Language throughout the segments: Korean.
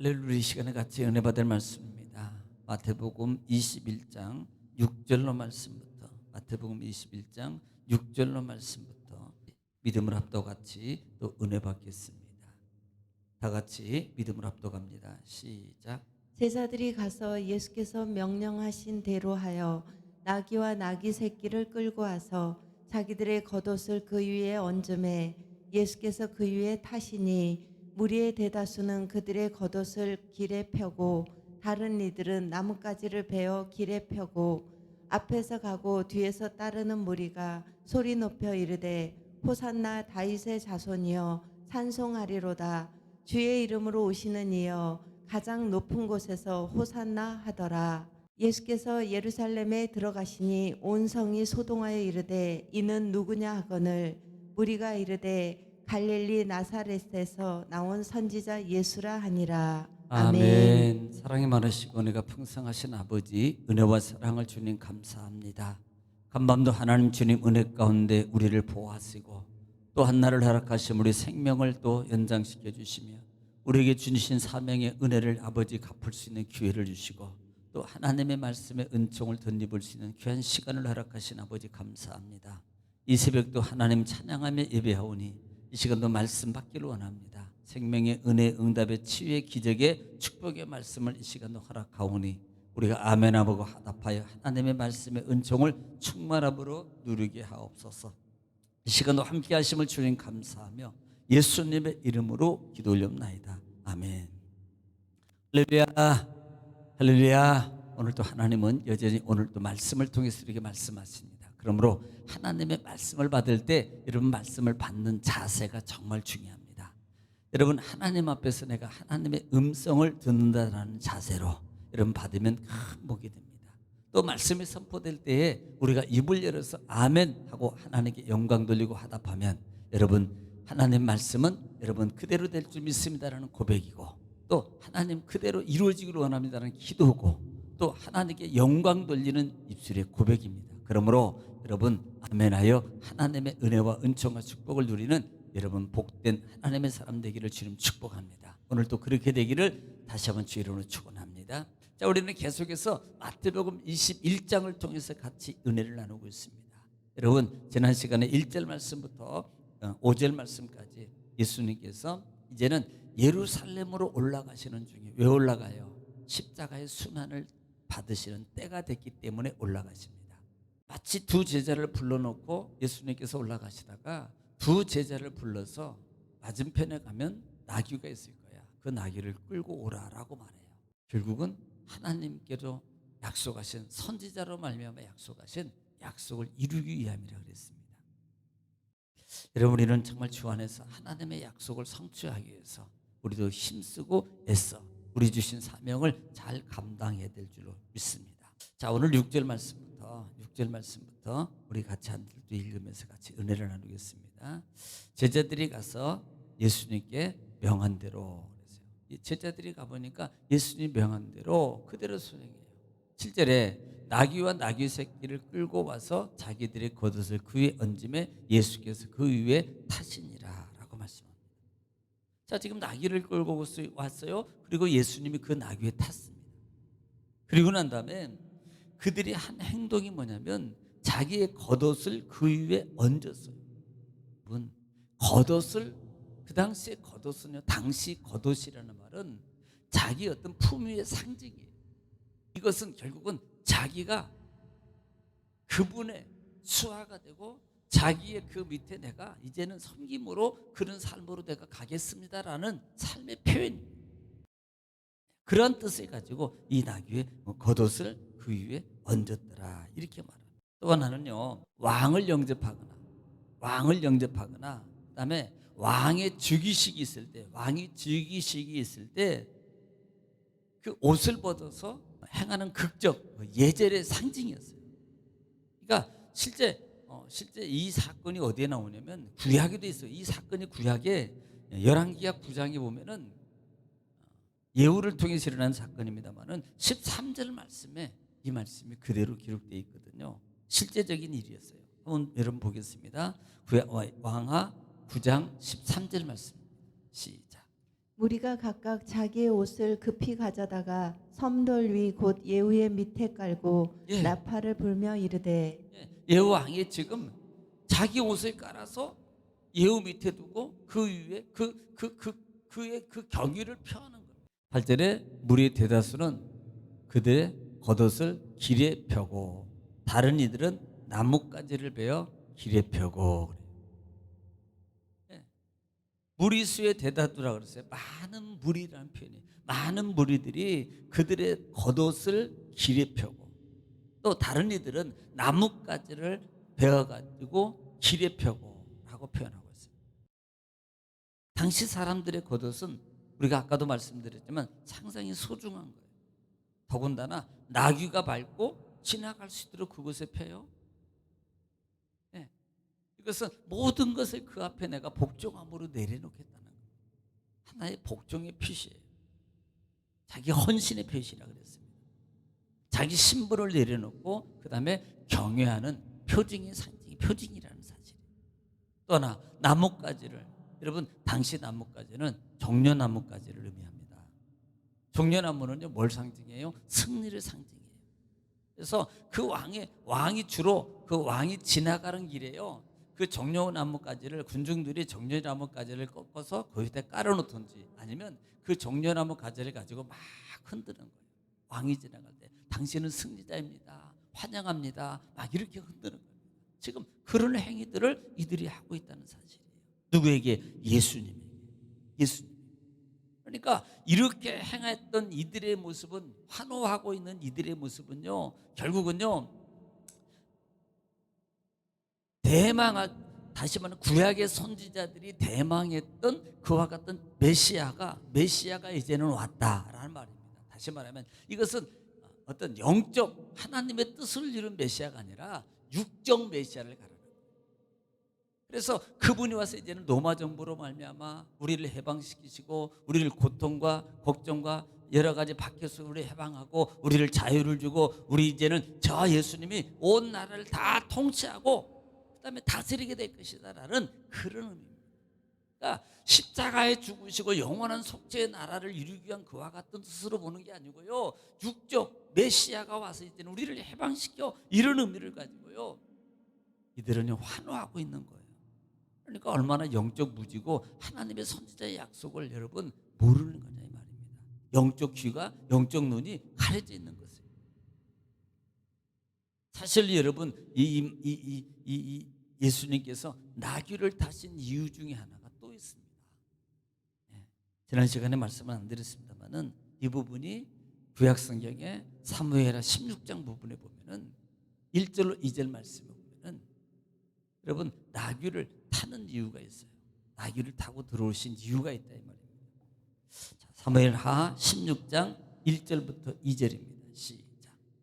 할렐루야. 이 시간에 같이 은혜 받을 말씀입니다. 마태복음 21장 6절로 말씀부터, 마태복음 21장 6절로 말씀부터 믿음을 합독 같이 또 은혜 받겠습니다. 다 같이 믿음을 합독합니다. 시작. 제자들이 가서 예수께서 명령하신 대로 하여 나귀와 나귀 새끼를 끌고 와서 자기들의 겉옷을 그 위에 얹음에 예수께서 그 위에 타시니 무리의 대다수는 그들의 겉옷을 길에 펴고 다른 이들은 나뭇가지를 베어 길에 펴고 앞에서 가고 뒤에서 따르는 무리가 소리 높여 이르되 호산나 다윗의 자손이여 찬송하리로다. 주의 이름으로 오시는 이여 가장 높은 곳에서 호산나 하더라. 예수께서 예루살렘에 들어가시니 온 성이 소동하여 이르되 이는 누구냐 하거늘 무리가 이르되 갈릴리 나사렛에서 나온 선지자 예수라 하니라. 아멘. 아멘. 사랑이 많으시고 은혜가 풍성하신 아버지, 은혜와 사랑을 주님 감사합니다. 간밤도 하나님 주님 은혜 가운데 우리를 보호하시고 또 한날을 허락하심 우리 생명을 또 연장시켜 주시며 우리에게 주신 사명의 은혜를 아버지 갚을 수 있는 기회를 주시고 또 하나님의 말씀의 은총을 덧입을 수 있는 귀한 시간을 허락하신 아버지 감사합니다. 이 새벽도 하나님 찬양하며 예배하오니 이 시간도 말씀 받기를 원합니다. 생명의 은혜, 응답의 치유의 기적의 축복의 말씀을 이 시간도 허락하오니 우리가 아멘하고 화답하여 하나님의 말씀의 은총을 충만함으로 누리게 하옵소서. 이 시간도 함께 하심을 주님 감사하며 예수님의 이름으로 기도 올렵나이다. 아멘. 할렐루야. 할렐루야. 오늘도 하나님은 여전히 오늘도 말씀을 통해서 이렇게 말씀하십니다. 그러므로 하나님의 말씀을 받을 때 여러분 말씀을 받는 자세가 정말 중요합니다. 여러분 하나님 앞에서 내가 하나님의 음성을 듣는다라는 자세로 여러분 받으면 큰 복이 됩니다. 또 말씀이 선포될 때에 우리가 입을 열어서 아멘 하고 하나님께 영광 돌리고 화답하면 여러분 하나님 말씀은 여러분 그대로 될 줄 믿습니다라는 고백이고 또 하나님 그대로 이루어지기를 원합니다라는 기도고 또 하나님께 영광 돌리는 입술의 고백입니다. 그러므로 여러분 아멘하여 하나님의 은혜와 은총과 축복을 누리는 여러분 복된 하나님의 사람 되기를 주님 축복합니다. 오늘도 그렇게 되기를 다시 한번 주 이름으로 축원합니다. 자, 우리는 계속해서 마태복음 21장을 통해서 같이 은혜를 나누고 있습니다. 여러분 지난 시간에 1절 말씀부터 5절 말씀까지 예수님께서 이제는 예루살렘으로 올라가시는 중에 왜 올라가요? 십자가의 순환을 받으시는 때가 됐기 때문에 올라가십니다. 마치 두 제자를 불러놓고 예수님께서 올라가시다가 두 제자를 불러서 맞은편에 가면 나귀가 있을 거야. 그 나귀를 끌고 오라라고 말해요. 결국은 하나님께로 약속하신 선지자로 말미암아 약속하신 약속을 이루기 위함이라 그랬습니다. 여러분 우리는 정말 주 안에서 하나님의 약속을 성취하기 위해서 우리도 힘쓰고 애써 우리 주신 사명을 잘 감당해야 될 줄로 믿습니다. 자, 오늘 6절 말씀부터 우리 같이 한 절도 읽으면서 같이 은혜를 나누겠습니다. 제자들이 가서 예수님께 명한 대로 그랬어요. 제자들이 가보니까 예수님 명한 대로 그대로 순행해요. 7절에 나귀와 나귀 새끼를 끌고 와서 자기들의 겉옷을 그 위에 얹음에 예수께서 그 위에 타시니라 라고 말씀합니다. 자, 지금 나귀를 끌고 왔어요. 그리고 예수님이 그 나귀에 탔습니다. 그리고 난 다음에 그들이 한 행동이 뭐냐면 자기의 겉옷을 그 위에 얹었어요. 겉옷을 그 당시에 겉옷은요, 당시 겉옷이라는 말은 자기 어떤 품위의 상징이에요. 이것은 결국은 자기가 그분의 수하가 되고 자기의 그 밑에 내가 이제는 섬김으로 그런 삶으로 내가 가겠습니다라는 삶의 표현입니다. 그런 뜻을 가지고 이 나귀의 겉옷을 그 위에 얹었더라 이렇게 말합니다. 또 하나는요, 왕을 영접하거나 그다음에 왕의 즉위식이 있을 때 그 옷을 벗어서 행하는 극적 예절의 상징이었어요. 그러니까 실제 이 사건이 어디에 나오냐면 구약에도 있어요. 이 사건이 구약에 열왕기하 9장에 보면은 예후를 통해서 일어난 사건입니다만은 13절 말씀에 이 말씀이 그대로 기록되어 있거든요. 실제적인 일이었어요. 한번 여러분 보겠습니다. 왕하 9장 13절 말씀 시작. 무리가 각각 자기의 옷을 급히 가져다가 섬돌 위 곧 예후의 밑에 깔고 예. 나팔을 불며 이르되 예후 왕이 지금 자기 옷을 깔아서 예후 밑에 두고 그 위에 그의 그 경위를 표하는 거예요. 8절에 무리의 대다수는 그들의 겉옷을 길에 펴고 다른 이들은 나뭇가지를 베어 길에 펴고. 예. 무리수의 대다수라 그랬어요. 많은 무리라는 표현이, 많은 무리들이 그들의 겉옷을 길에 펴고 또 다른 이들은 나뭇가지를 베어가지고 길에 펴고라고 표현하고 있어요. 당시 사람들의 겉옷은 우리가 아까도 말씀드렸지만 상당히 소중한 거예요. 더군다나 나귀가 밟고 지나갈 수 있도록 그것에 펴요. 예. 이것은 모든 것을 그 앞에 내가 복종함으로 내려놓겠다는 거예요. 하나의 복종의 표시예요. 자기 헌신의 표시라 그랬습니다. 자기 신분을 내려놓고 그 다음에 경외하는 표징의 상징이 표징이라는 사실이에요. 또 하나 나뭇가지를, 여러분 당시 나뭇가지는 종려나뭇가지를 의미합니다. 종려나무는요 뭘 상징해요? 승리를 상징해요. 그래서 그 왕이 주로 그 왕이 지나가는 길에요 그 종려나뭇가지를 군중들이 종려나뭇가지를 꺾어서 거기다 깔아놓든지 아니면 그 종려나뭇가지를 가지고 막 흔드는 거예요. 왕이 지나갈 때 당신은 승리자입니다, 환영합니다, 막 이렇게 흔드는 거예요. 지금 그런 행위들을 이들이 하고 있다는 사실이에요. 누구에게? 예수님에게. 예수님. 그러니까 이렇게 행했던 이들의 모습은, 환호하고 있는 이들의 모습은요 결국은요 다시 말하면 구약의 선지자들이 대망했던 그와 같은 메시아가 이제는 왔다라는 말입니다. 다시 말하면 이것은 어떤 영적 하나님의 뜻을 이룬 메시아가 아니라 육적 메시아를 가르는 거예요. 그래서 그분이 와서 이제는 로마 정부로 말미암아 우리를 해방시키시고 우리를 고통과 걱정과 여러 가지 박해서 우리를 해방하고 우리를 자유를 주고 우리 이제는 저 예수님이 온 나라를 다 통치하고 그다음에 다스리게 될 것이다라는 그런 의미입니다. 그러니까 십자가에 죽으시고 영원한 속죄의 나라를 이루기 위한 그와 같은 뜻으로 보는 게 아니고요 육적 메시아가 와서 이제는 우리를 해방시켜 이런 의미를 가지고요 이들은 환호하고 있는 거예요. 그러니까 얼마나 영적 무지고 하나님의 선지자의 약속을 여러분 모르는 거냐 이 말입니다. 영적 귀가 영적 눈이 가려져 있는 것이에요. 사실 여러분 이 예수님께서 나귀를 타신 이유 중에 하나가 또 있습니다. 예. 지난 시간에 말씀을 안 드렸습니다만은 이 부분이 구약 성경의 사무엘하 16장 부분에 보면은 1절로 2절 말씀에 보면은 여러분 나귀를 타는 이유가 있어요. 나귀를 타고 들어오신 이유가 있다 이 말입니다. 사무엘하 16장 1절부터 2절입니다. 시작.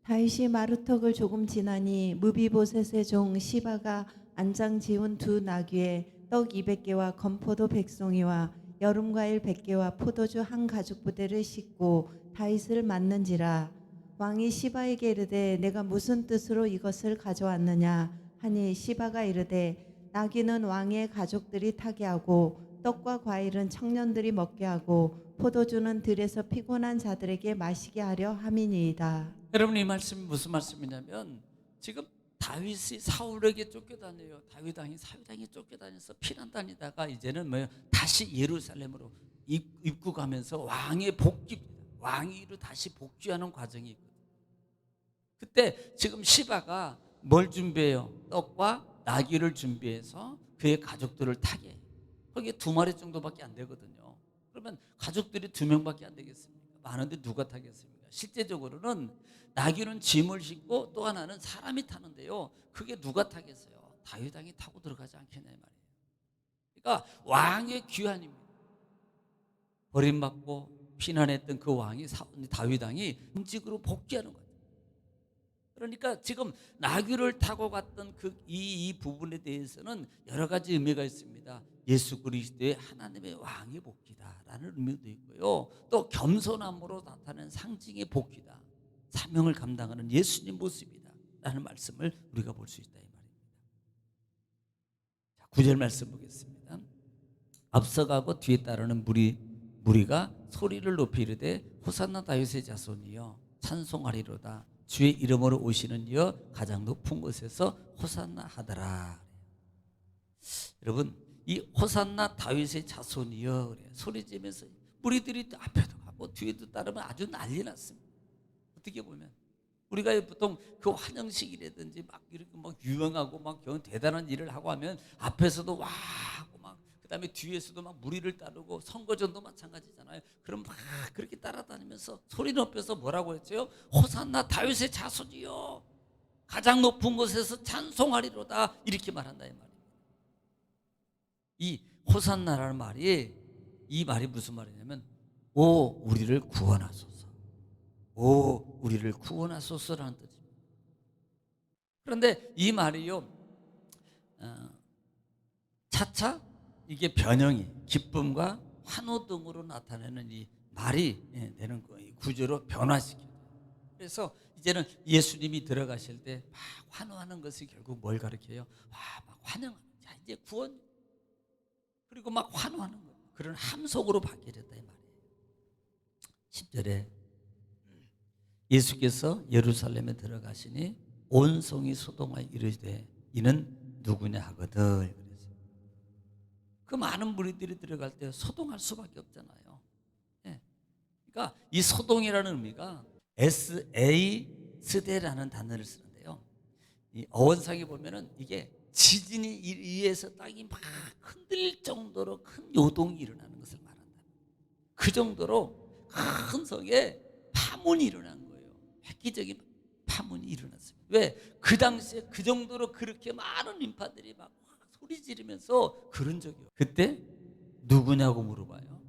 다윗이 마루턱을 조금 지나니 무비보셋의 종 시바가 안장 지운 두 나귀에 떡 200개와 건포도 100송이와 여름과일 100개와 포도주 한 가죽 부대를 싣고 다윗을 맞는지라. 왕이 시바에게 이르되 내가 무슨 뜻으로 이것을 가져왔느냐 하니 시바가 이르되 나귀는 왕의 가족들이 타게 하고 떡과 과일은 청년들이 먹게 하고 포도주는 들에서 피곤한 자들에게 마시게 하려 함이니이다. 여러분 이 말씀이 무슨 말씀이냐면 지금 다윗이 사울에게 쫓겨다녀요. 다윗 사울당이 쫓겨다녀서 피난 다니다가 이제는 뭐예요? 다시 예루살렘으로 입국하면서 왕의 복귀, 왕위로 다시 복귀하는 과정이 있거든요. 그때 지금 시바가 뭘 준비해요? 떡과 나귀를 준비해서 그의 가족들을 타게 해요. 거기에 2마리 정도밖에 안 되거든요. 그러면 가족들이 2명밖에 안 되겠습니까? 많은데 누가 타겠습니까? 실제적으로는 나귀는 짐을 싣고 또 하나는 사람이 타는데요. 그게 누가 타겠어요? 다윗 왕이 타고 들어가지 않겠냐 이 말이에요. 그러니까 왕의 귀환입니다. 버림받고 피난했던 그 왕이 다윗 왕이 음직으로 복귀하는 거예요. 그러니까 지금 나귀를 타고 갔던 이 부분에 대해서는 여러 가지 의미가 있습니다. 예수 그리스도의 하나님의 왕의 복귀다라는 의미도 있고요. 또 겸손함으로 나타나는 상징의 복귀다. 사명을 감당하는 예수님 모습이다라는 말씀을 우리가 볼 수 있다 이 말입니다. 자, 9절 말씀 보겠습니다. 앞서가고 뒤에 따르는 무리가 소리를 높이 이르되 호산나 다윗의 자손이여 찬송하리로다. 주의 이름으로 오시는 이여 가장 높은 곳에서 호산나 하더라. 여러분, 이 호산나 다윗의 자손이여 그래. 소리 지면서 무리들이 앞에도 가고 뒤에도 따르면 아주 난리 났습니다. 어떻게 보면 우리가 보통 그 환영식이라든지 막 이렇게 막 유명하고 막 대단한 일을 하고 하면 앞에서도 와 하고 막 그다음에 뒤에서도 막 무리를 따르고 선거전도 마찬가지잖아요. 그럼 막 그렇게 따라다니면서 소리 높여서 뭐라고 했죠? 호산나 다윗의 자손이여 가장 높은 곳에서 찬송하리로다 이렇게 말한다 이 말이에요. 이 호산나라는 말이 이 말이 무슨 말이냐면 오 우리를 구원하소서, 오 우리를 구원하소서라는 뜻입니다. 그런데 이 말이요 차차 이게 변형이 기쁨과 환호 등으로 나타내는 이 말이 되는 거예요. 구조로 변화시켜요. 그래서 이제는 예수님이 들어가실 때 막 환호하는 것이 결국 뭘 가리켜요? 막 환영하는, 자 이제 구원, 그리고 막 환호하는 거예요. 그런 함속으로 바뀌어졌다 이 말이에요. 10절에 예수께서 예루살렘에 들어가시니 온 성이 소동하여 이르되 이는 누구냐 하거든. 그 많은 무리들이 들어갈 때 소동할 수밖에 없잖아요. 그러니까 이 소동이라는 의미가 스데라는 단어를 쓰는데요. 이 어원상에 보면은 이게 지진이 의해서 땅이 막 흔들릴 정도로 큰 요동이 일어나는 것을 말한다. 그 정도로 큰 성에 파문이 일어난 거예요. 획기적인 파문이 일어났습니다. 왜? 그 당시에 그 정도로 그렇게 많은 인파들이 막 소리 지르면서 그런 적이요. 그때 누구냐고 물어봐요.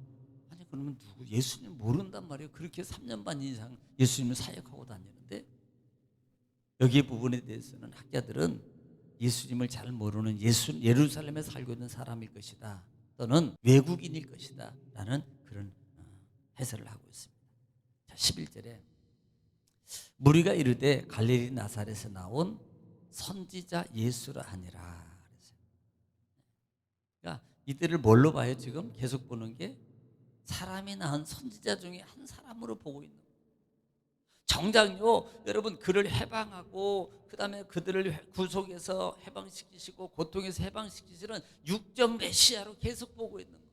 아니 그러면 누구? 예수님 모른단 말이에요. 그렇게 3년 반 이상 예수님을 사역하고 다니는데 여기 부분에 대해서는 학자들은 예수님을 잘 모르는 예루살렘에 살고 있는 사람일 것이다 또는 외국인일 것이다 라는 그런 해설을 하고 있습니다. 자, 11절에 무리가 이르되 갈릴리 나사렛에서 나온 선지자 예수라 하니라. 그러니까 이들을 뭘로 봐요? 지금 계속 보는 게 사람이 낳은 선지자 중에 한 사람으로 보고 있는 거예요. 정작요 여러분 그를 해방하고 그 다음에 그들을 구속해서 해방시키시고 고통에서 해방시키시는 육적 메시아로 계속 보고 있는 거예요.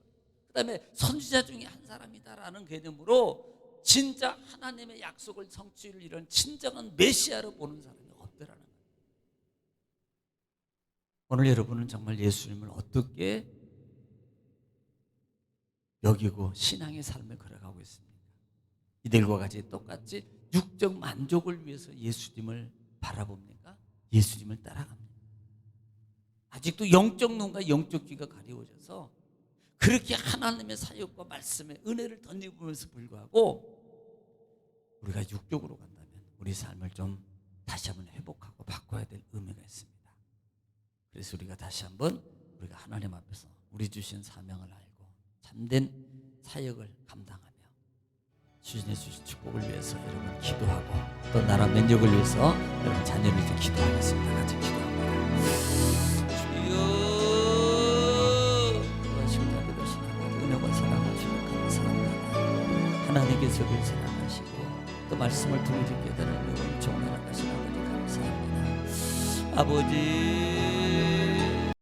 그 다음에 선지자 중에 한 사람이다라는 개념으로 진짜 하나님의 약속을 성취를 이런 진정한 메시아로 보는 사람이 없더라는 거예요. 오늘 여러분은 정말 예수님을 어떻게 여기고 신앙의 삶을 걸어가고 있습니까? 이들과 같이 똑같이 육적 만족을 위해서 예수님을 바라봅니까? 예수님을 따라갑니까? 아직도 영적 눈과 영적 귀가 가려워져서 그렇게 하나님의 사역과 말씀의 은혜를 덧입으면서 불구하고 우리가 육적으로 간다면 우리 삶을 좀 다시 한번 회복하고 바꿔야 될 의미가 있습니다. 그래서 우리가 다시 한번 우리가 하나님 앞에서 우리 주신 사명을 알고 참된 사역을 감당하며 주신의 주신 축복을 위해서 여러분 기도하고 또 나라 면역을 위해서 여러분 자녀를 위해 기도하겠습니다. 같이 기도합니다. 주여 하나님 자녀 되신 하나님 은혜와 사랑을 주여 감사합니다. 하나님께서 늘 사랑하시고 또 말씀을 통해 깨달은 여러분 종례를 하신 아버지 감사합니다. 아버지